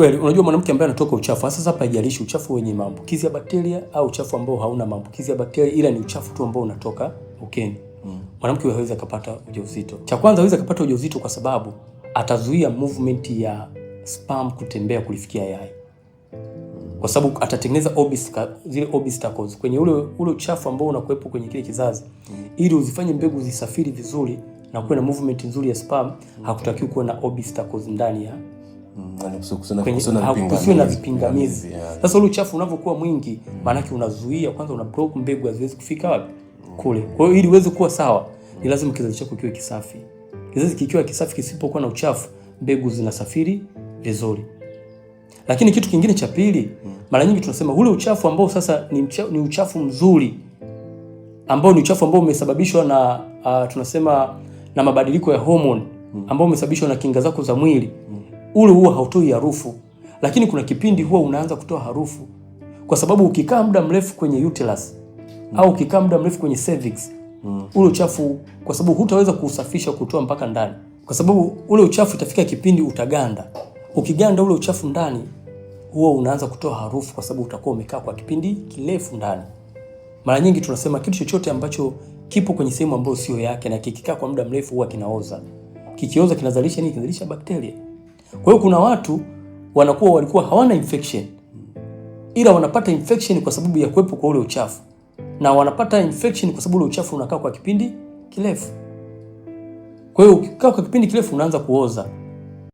Kweli, unajua mwanamke ambaye anatoka uchafu, sasa hapa haijalishi uchafu wenye maambukizi ya bakteria au uchafu ambao hauna maambukizi ya bakteria, ila ni uchafu tu ambao unatoka ukeni. Mwanamke huyo hawezi kupata ujauzito. Cha kwanza hawezi kupata ujauzito kwa sababu atazuia movement ya sperm kutembea kulifikia yai. Kwa sababu atatengeneza zile obstacles kwenye ule uchafu ambao unakuepo kwenye kile kizazi. Ili uzifanye mbegu zisafiri vizuri na kuwe na movement nzuri ya sperm, hakutakiwi kuwa na obstacles ndani ya kusiwe na vipingamizi. Sasa ule uchafu unavyokuwa mwingi, maana yake unazuia, kwanza una block mbegu haziwezi kufika wapi? Kule. Kwa hiyo ili uweze kuwa sawa, ni lazima kizazi chako kiwe kisafi. Kizazi kikiwa kisafi, kisipokuwa na uchafu, mbegu zinasafiri vizuri. Lakini kitu kingine cha pili, mara nyingi tunasema ule uchafu ambao sasa ni uchafu mzuri, ambao ni uchafu ambao umesababishwa na tunasema na mabadiliko ya hormone, ambao umesababishwa na kinga zako za mwili. Ule huwa hautoi harufu, lakini kuna kipindi huwa unaanza kutoa harufu, kwa sababu ukikaa muda mrefu kwenye uterus au ukikaa muda mrefu kwenye cervix, ule uchafu, kwa sababu hutaweza kusafisha kutoa mpaka ndani, kwa sababu ule uchafu itafika kipindi utaganda. Ukiganda ule uchafu ndani, huwa unaanza kutoa harufu, kwa sababu utakuwa umekaa kwa kipindi kirefu ndani. Mara nyingi tunasema kitu chochote ambacho kipo kwenye sehemu ambayo sio yake na kikikaa kwa muda mrefu huwa kinaoza. Kikioza kinazalisha nini? Kinazalisha bakteria. Kwa hiyo kuna watu walikuwa hawana infection, ila wanapata infection kwa sababu ya kuwepo kwa ule uchafu, na wanapata infection kwa sababu ule uchafu unakaa kwa kipindi kirefu. Kwa hiyo ukikaa kwa kipindi kirefu unaanza kuoza.